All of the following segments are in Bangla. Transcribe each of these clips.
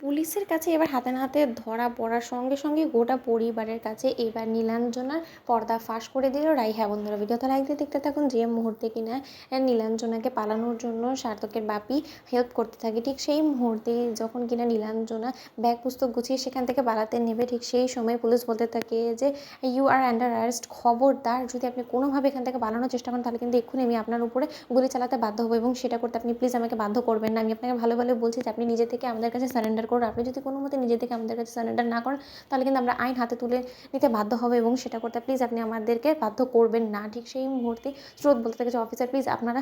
পুলিশের কাছে এবার হাতে নাতে ধরা পড়ার সঙ্গে সঙ্গে গোটা পরিবারের কাছে এবার নীলাঞ্জনার পর্দা ফাঁস করে দিল রাই। হ্যাঁ বন্ধুরা, ভিডিওটা লাইক দিয়ে দেখতে থাকুন। যে মুহূর্তে কিনা নীলাঞ্জনাকে পালানোর জন্য সার্থকের বাপি হেল্প করতে থাকে, ঠিক সেই মুহূর্তে যখন কিনা নীলাঞ্জনা ব্যাগ পুস্তক গুছিয়ে সেখান থেকে পালাতে নেবে, ঠিক সেই সময় পুলিশ বলতে থাকে যে ইউ আর আন্ডার অ্যারেস্ট, খবরদার যদি আপনি কোনোভাবে এখান থেকে পালানোর চেষ্টা করেন তাহলে কিন্তু এক্ষুনি আমি আপনার উপরে গুলি চালাতে বাধ্য হবো, এবং সেটা করতে আপনি প্লিজ আমাকে বাধ্য করবেন না। আমি আপনাকে ভালো ভালো বলছি যে আপনি নিজে থেকে আমাদের কাছে সারেন্ডার করুন। আপনি যদি কোনো মতে নিজে থেকে আমাদের কাছে সারেন্ডার না করেন তাহলে কিন্তু আমরা আইন হাতে তুলে নিতে বাধ্য হবে, এবং সেটা করতে প্লিজ আপনি আমাদেরকে বাধ্য করবেন না। ঠিক সেই মুহূর্তে স্রোত বলতে থাকে যে অফিসার প্লিজ আপনারা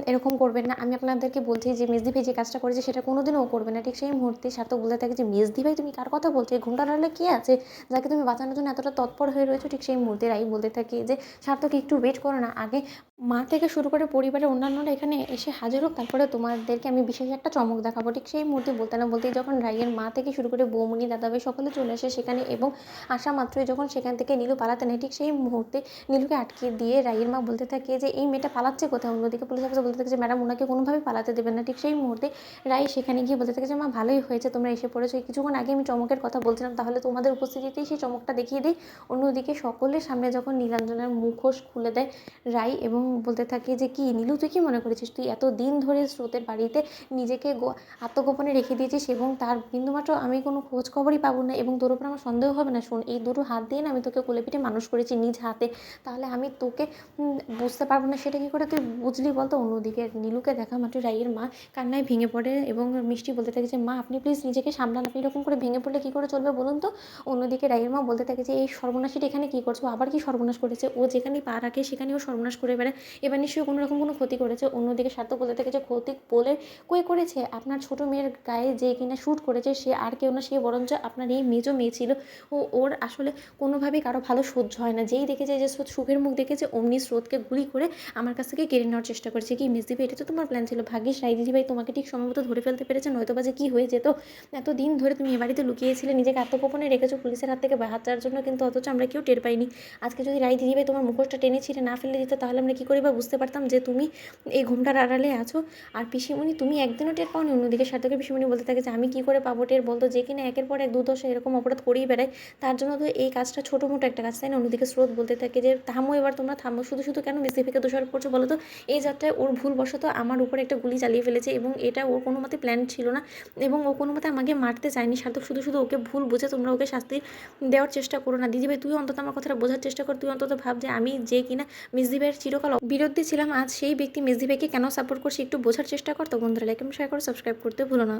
এরকম করবেন না, আমি আপনাদেরকে বলছি যে মেজদি ভাই যে কাজটা করেছে সেটা কোনোদিনও করবে না। ঠিক সেই মুহূর্তে সার্থক বলতে থাকে যে মেজদি ভাই তুমি কার কথা বলছো, এই ঘুমটা নাড়লে কে আছে যাকে তুমি বাঁচানোর জন্য এতটা তৎপর হয়ে রয়েছো। ঠিক সেই মুহূর্তে রাই বলতে থাকে যে সার্থক একটু ওয়েট করো না, আগে মা থেকে শুরু করে পরিবারের অন্যান্যরা এখানে এসে হাজির হোক, তারপরে তোমাদেরকে আমি বিশেষ একটা চমক দেখাবো। ঠিক সেই মুহূর্তে বলতে না বলতেই যখন রাইয়ের মা থেকে শুরু করে বৌমনি দাদাভাই সকলে চলে আসে সেখানে, এবং আসা মাত্রই যখন সেখান থেকে নীলু পালাতে নেয়, ঠিক সেই মুহূর্তে নীলুকে আটকে দিয়ে রাইয়ের মা বলতে থাকে যে এই মেয়েটা পালাচ্ছে কোথাও। অন্যদিকে পুলিশ অফিসার বলতে থাকে যে ম্যাডাম ওনাকে কোনোভাবেই পালাতে দেবেন না। ঠিক সেই মুহূর্তে রাই সেখানে গিয়ে বলতে থাকে যে মা ভালোই হয়েছে তোমরা এসে পড়েছো, কিছুক্ষণ আগে আমি চমকের কথা বলছিলাম, তাহলে তোমাদের উপস্থিতিতেই সেই চমকটা দেখিয়ে দিই। অন্যদিকে সকলের সামনে যখন নীলাঞ্জনার মুখোশ খুলে দেয় রাই, এবং বলতে থাকে যে কি নীলু তুই কী মনে করেছিস, তুই এত দিন ধরে স্রোতের বাড়িতে নিজেকে আত্মগোপনে রেখে দিয়েছিস এবং তার বিন্দুমাত্র আমি কোনো খোঁজ খবরই পাবো না, এবং তোর উপর আমার সন্দেহ হবে না। শোন, এই দুটো হাত দিয়ে না আমি তোকে কোলে পিঠে মানুষ করেছি নিজ হাতে, তাহলে আমি তোকে বুঝতে পারবো না সেটা কী করে তুই বুঝলি বলতো। অন্যদিকে নীলুকে দেখা মাত্র রাইয়ের মা কান্নায় ভেঙে পড়ে, এবং মিষ্টি বলতে থাকে যে মা আপনি প্লিজ নিজেকে সামলান, আপনি এরকম করে ভেঙে পড়লে কী করে চলবে বলুন তো। অন্যদিকে রাইয়ের মা বলতে থাকে যে এই সর্বনাশীটা এখানে কী করছো, আবার কি সর্বনাশ করেছে, ও যেখানেই পা রাখে সেখানেও সর্বনাশ করে বেড়ায়, এবার নিশ্চয়ই কোনো রকম কোনো ক্ষতি করেছে। অন্যদিকে সার্থক বলতে থাকে যে ক্ষতি বলে কই করেছে, আপনার ছোটো মেয়ের গায়ে যে কিনা শ্যুট করেছে সে আর কেউ না, সে বরঞ্চ আপনার এই মেজো মেয়ে ছিল। ওর আসলে কোনোভাবেই কারো ভালো সহ্য হয় না, যেই দেখেছে যে স্রোত সুখের মুখ দেখেছে অমনি স্রোতকে গুলি করে আমার কাছ থেকে কেড়ে নেওয়ার চেষ্টা করেছে। কি মেজদিভাই, এটা তো তোমার প্ল্যান ছিল, ভাগ্যিস রাই দিদিভাই তোমাকে ঠিক সম্ভবত ধরে ফেলতে পেরেছে, নয়তো বা যে কী হয়ে যেত। এতদিন ধরে তুমি এ বাড়িতে লুকিয়েছিলে, নিজেকে আত্মগোপনে রেখেছো পুলিশের হাত থেকে বাঁচার জন্য, কিন্তু অথচ আমরা কেউ টের পাইনি। আজকে যদি রাই দিদিভাই তোমার মুখোশটা টেনে ছিঁড়ে না ফেলে দিত তাহলে আমরা কী করে বা বুঝতে পারতাম যে তুমি এই ঘুমটার আড়ালে আছো। আর পিসিমণি তুমি একদিনও টের পাওনি। অন্যদিকে সার্থকের পিসিমণি বলতে থাকে যে আমি কী করে পাবো টের বলতো, যে কিনা একের পর এক দুর্দশা এরকম অপরাধ করেই বেড়ায়, তার জন্য তো এই কাজটা ছোটো মোটো একটা কাজ, তাই না। অন্যদিকে স্রোত বলতে থাকে যে থামো এবার, তোমরা থামো, শুধু শুধু কেন মেসিফিকে দোষারোপ করছো বলো তো। এই যাত্রায় ওর ভুলবশত আমার উপরে একটা গুলি চালিয়ে ফেলেছে, এবং এটা ওর কোনো মতে প্ল্যান ছিল না, এবং ও কোনো মতে আমাকে মারতে চায়নি। সার্থক শুধু শুধু ওকে ভুল বুঝে তোমরা ওকে শাস্তি দেওয়ার চেষ্টা করো না। দিদিভাই তুই অন্তত আমার কথাটা বোঝার চেষ্টা কর, তুই অন্তত ভাব যে আমি যে কিনা মেজদিভাইয়ের চিরকাল বিরুদ্ধে ছিলাম, আজ সেই ব্যক্তি মেজদিভাইকে কেন সাপোর্ট করছি, একটু বোঝার চেষ্টা কর। তো বন্ধুরা লাইক এবং শেয়ার করে সাবস্ক্রাইব করতে ভুলো না।